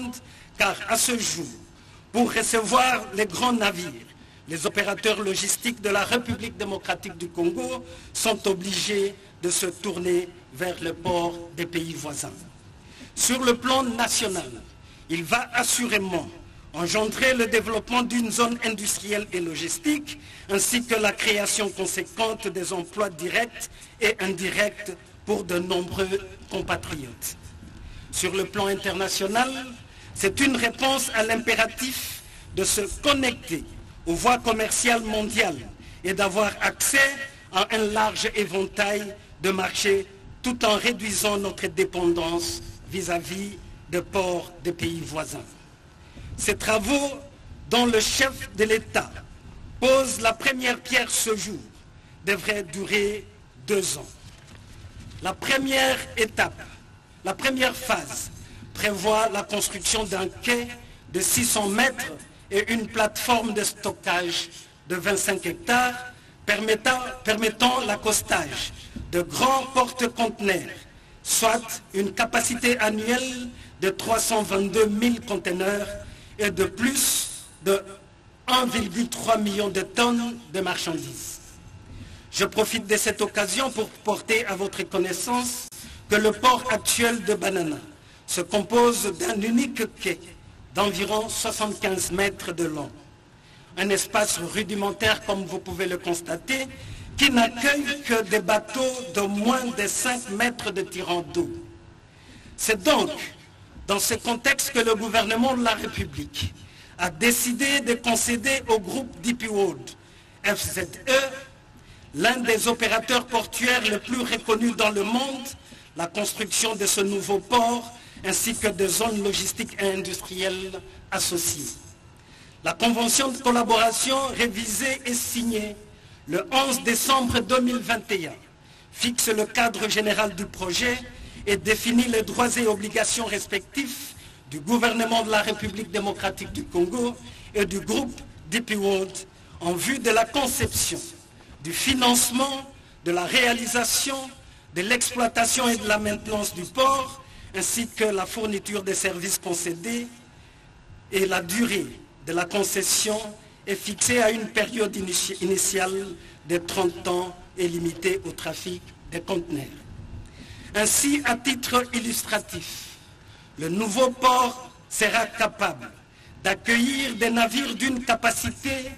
monde, car à ce jour, pour recevoir les grands navires, les opérateurs logistiques de la République démocratique du Congo sont obligés de se tourner vers le port des pays voisins. Sur le plan national, il va assurément engendrer le développement d'une zone industrielle et logistique, ainsi que la création conséquente des emplois directs et indirects pour de nombreux compatriotes. Sur le plan international, c'est une réponse à l'impératif de se connecter aux voies commerciales mondiales et d'avoir accès à un large éventail de marchés tout en réduisant notre dépendance vis-à-vis des ports des pays voisins. Ces travaux dont le chef de l'État pose la première pierre ce jour devraient durer 2 ans. La première étape, la première phase prévoit la construction d'un quai de 600 mètres et une plateforme de stockage de 25 hectares permettant l'accostage de grands porte-conteneurs, soit une capacité annuelle de 322 000 conteneurs et de plus de 1,3 million de tonnes de marchandises. Je profite de cette occasion pour porter à votre connaissance que le port actuel de Banana se compose d'un unique quai d'environ 75 mètres de long. Un espace rudimentaire, comme vous pouvez le constater, qui n'accueille que des bateaux de moins de 5 mètres de tirant d'eau. C'est donc dans ce contexte que le gouvernement de la République a décidé de concéder au groupe DP World, FZE, l'un des opérateurs portuaires les plus reconnus dans le monde, la construction de ce nouveau port ainsi que de zones logistiques et industrielles associées. La convention de collaboration révisée et signée le 11 décembre 2021 fixe le cadre général du projet et définit les droits et obligations respectifs du gouvernement de la République démocratique du Congo et du groupe DP World en vue de la conception, du financement, de la réalisation, de l'exploitation et de la maintenance du port, ainsi que la fourniture des services concédés, et la durée de la concession est fixée à une période initiale de 30 ans et limitée au trafic des conteneurs. Ainsi, à titre illustratif, le nouveau port sera capable d'accueillir des navires d'une capacité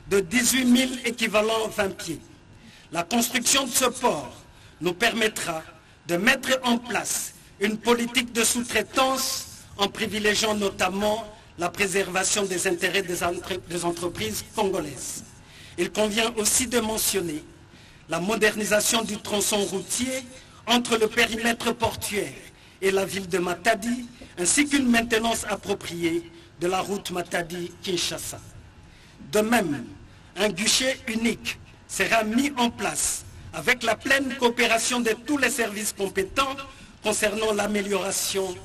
de 18 000 équivalents 20 pieds. La construction de ce port nous permettra de mettre en place une politique de sous-traitance en privilégiant notamment la préservation des intérêts des entreprises congolaises. Il convient aussi de mentionner la modernisation du tronçon routier entre le périmètre portuaire et la ville de Matadi, ainsi qu'une maintenance appropriée de la route Matadi-Kinshasa. De même, un guichet unique sera mis en place avec la pleine coopération de tous les services compétents concernant l'amélioration,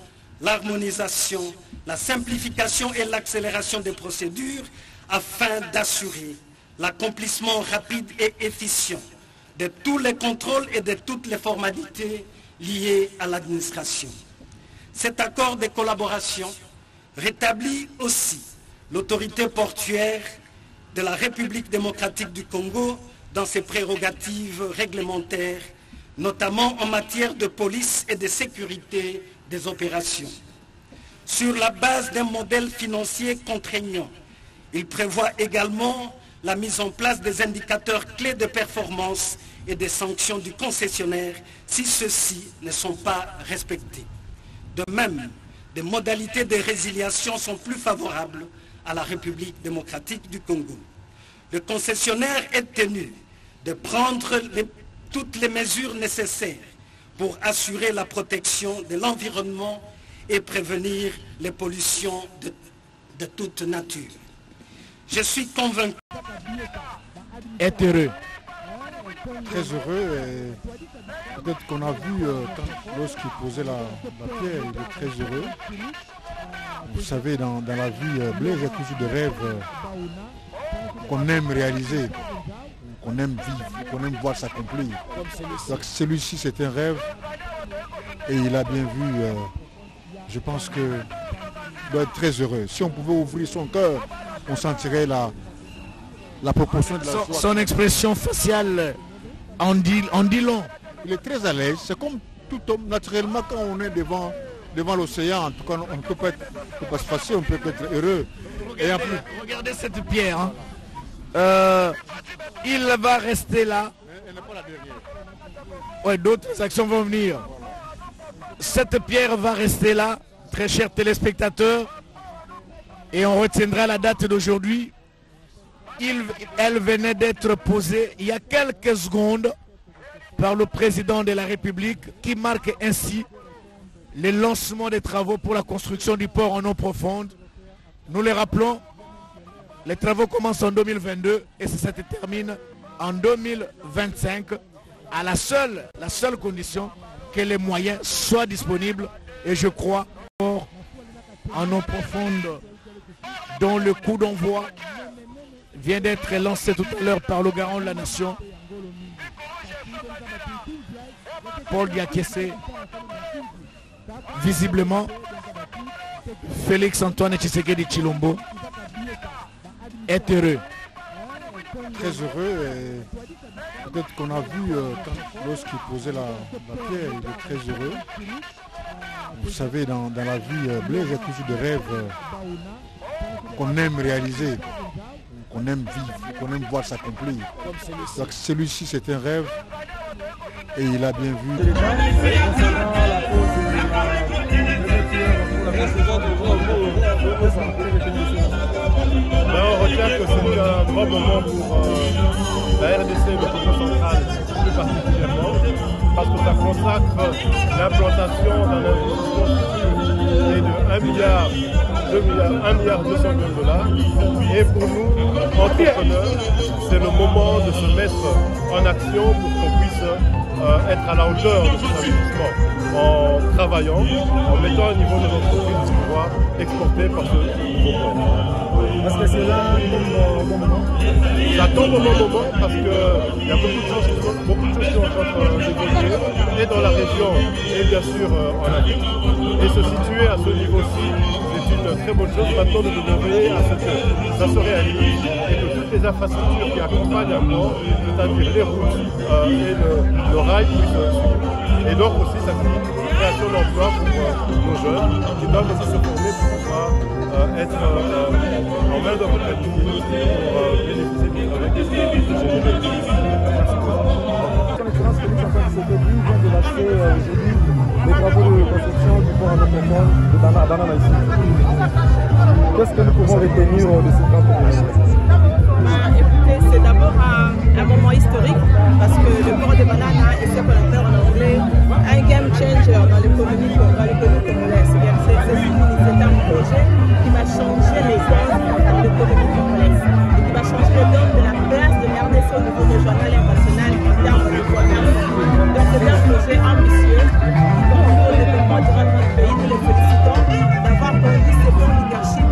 l'harmonisation, la simplification et l'accélération des procédures afin d'assurer l'accomplissement rapide et efficient de tous les contrôles et de toutes les formalités liées à l'administration. Cet accord de collaboration rétablit aussi l'autorité portuaire de la République démocratique du Congo dans ses prérogatives réglementaires, notamment en matière de police et de sécurité des opérations. Sur la base d'un modèle financier contraignant, il prévoit également la mise en place des indicateurs clés de performance et des sanctions du concessionnaire si ceux-ci ne sont pas respectés. De même, des modalités de résiliation sont plus favorables à la République démocratique du Congo. Le concessionnaire est tenu de prendre toutes les mesures nécessaires pour assurer la protection de l'environnement et prévenir les pollutions de toute nature. Je suis convaincu. Être heureux. Très heureux. Et peut-être qu'on a vu lorsqu'il posait la pierre, il est très heureux. Vous savez, dans la vie, Blaise, il y a toujours des rêves qu'on aime réaliser, qu'on aime vivre, qu'on aime voir s'accomplir. Donc celui-ci, c'est un rêve et il a bien vu. Je pense que doit être très heureux. Si on pouvait ouvrir son cœur, on sentirait la proportion de la joie. Son expression faciale en dit long. Il est très à l'aise. C'est comme tout homme, naturellement, quand on est devant l'océan, en tout cas, on ne peut pas se passer, on peut être heureux. Et en plus, regardez cette pierre. Hein. Il va rester là. elle n'est pas la dernière. Ouais, d'autres actions vont venir. Cette pierre va rester là, très chers téléspectateurs. Et on retiendra la date d'aujourd'hui. Elle venait d'être posée il y a quelques secondes par le président de la République qui marque ainsi le lancement des travaux pour la construction du port en eau profonde. Nous les rappelons, les travaux commencent en 2022 et ça se termine en 2025 à la seule condition que les moyens soient disponibles. Et je crois en eau profonde dont le coup d'envoi vient d'être lancé tout à l'heure par le garant de la nation, Paul Diakessé. Visiblement, Félix Antoine Tshisekedi Tshilombo est heureux. Très heureux. Et peut-être qu'on a vu lorsqu'il posait la pierre, il est très heureux. Vous savez, dans la vie, Blaise, il y a toujours des rêves qu'on aime réaliser, qu'on aime vivre, qu'on aime voir s'accomplir. Donc celui-ci, c'est un rêve et il a bien vu. On retient que c'est un grand moment pour la RDC et le Congo central plus particulièrement, parce que ça consacre l'implantation d'un investissement de 1 milliard, 1 milliard 200 millions de dollars. Et pour nous, entrepreneurs, c'est le moment de se mettre en action pour qu'on puisse être à la hauteur de cet investissement, en travaillant, en mettant à niveau de nos entreprises pour pouvoir exporter par ce nouveau port. Est-ce que c'est là au bon moment? Ça tombe au bon moment parce qu'il y a beaucoup de choses qui sont en train d'évoluer, et dans la région, et bien sûr en Afrique. Et se situer à ce niveau-ci, c'est une très bonne chose. Maintenant, de veiller à ce que ça se réalise et que toutes les infrastructures qui accompagnent un port, c'est-à-dire les routes et le rail, puissent suivre. Et donc aussi, ça crée une création d'emplois pour nos jeunes qui doivent aussi se former pour pouvoir être en main d'œuvre qualifiée pour bénéficier du travail qui est généré. Son Excellence Félix Antoine Tshisekedi vient de lancer aujourd'hui les travaux de construction du port en eau profonde de Banana ici. Qu'est-ce que nous pouvons retenir de ce grand projet? Écoutez, c'est d'abord un moment historique parce que le port de Banana est ce qu'on appelle en anglais un game changer dans l'économie congolaise. C'est un projet qui va changer les aides de l'économie congolaise et qui va changer le don de la place de l'RDC au niveau régional et national en termes de commerce. Donc c'est un projet ambitieux qui va au développement durable de notre pays. Nous les félicitons d'avoir conduit ce bon leadership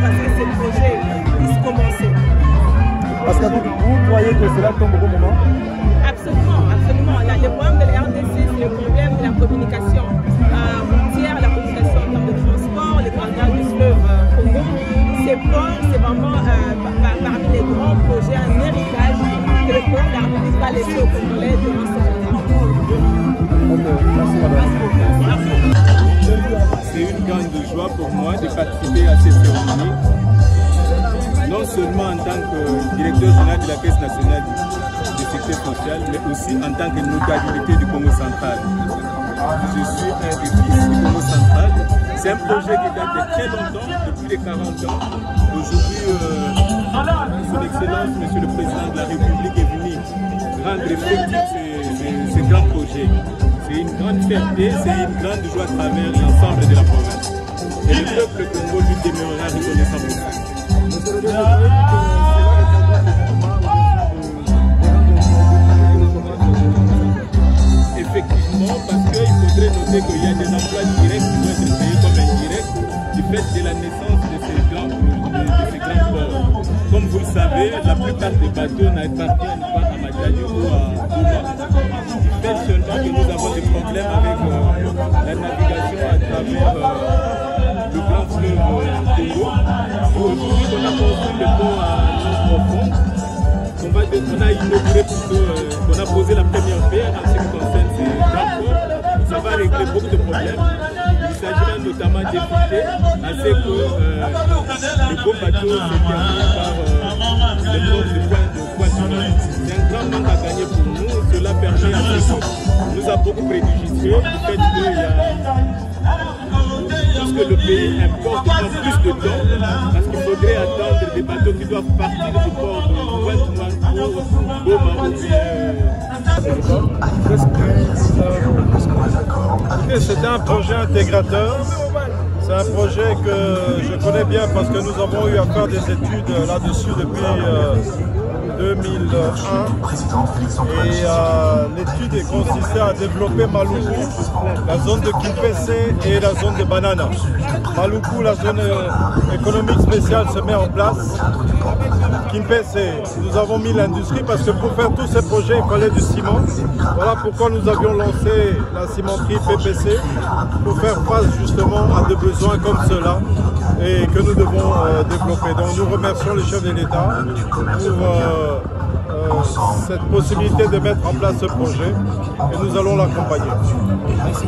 parce que ce projet puisse commencer. Parce que vous croyez que cela tombe au bon moment? Absolument, absolument. Le problème de la RDC, c'est le problème de la communication routière, la communication en termes de transport, les canaux du fleuve Congo. Ces ports, c'est vraiment parmi les grands projets, un héritage que le port de la République va laisser aux Congolais durant ce temps. C'est une grande joie pour moi de participer à cette cérémonie, non seulement en tant que directeur général de la Caisse nationale de sécurité sociale, mais aussi en tant que notabilité du Congo central. Je suis un des fils du Congo central. C'est un projet qui date de très longtemps, depuis les 40 ans. Aujourd'hui, Son Excellence, Monsieur le Président de la République est venu rendre effectif ce grand projet. C'est une grande fierté, c'est une grande joie à travers l'ensemble de la province. Et le peuple Congo lui demeurera reconnaissant pour ça. Effectivement, parce qu'il faudrait noter qu'il y a des emplois directs qui doivent être payés comme indirects du fait de la naissance de ces grands ports. Comme vous le savez, la plupart des bateaux n'appartiennent pas à Madjali ou à Goma. Du fait seulement que nous avons des problèmes avec la navigation à travers le grand fleuve fleuve Congo. Aujourd'hui, on a construit le pont à eau profonde. On a inauguré plutôt, on a posé la première pierre en ce qui concerne ces transports. Ça va régler beaucoup de problèmes. Il s'agira notamment d'éviter à ce que le beau bateau se termine par le port de Pointe-Noire. C'est un grand manque à gagner pour nous. Cela permet à ce que nous a beaucoup préjudicié du fait qu'il y a que le pays importe plus de temps parce qu'il faudrait attendre des bateaux qui doivent partir du port de Pointe-Noire pour Goma ou bien. C'est un projet intégrateur. C'est un projet que je connais bien parce que nous avons eu à faire des études là-dessus depuis 2001 et l'étude consistait à développer Maluku, la zone de Kimpese et la zone de Banana. Maluku, la zone économique spéciale se met en place. Kimpese, nous avons mis l'industrie parce que pour faire tous ces projets, il fallait du ciment. Voilà pourquoi nous avions lancé la cimenterie PPC pour faire face justement à des besoins comme ceux-là et que nous devons développer. Donc nous remercions le chef de l'État pour cette possibilité de mettre en place ce projet et nous allons l'accompagner. Merci.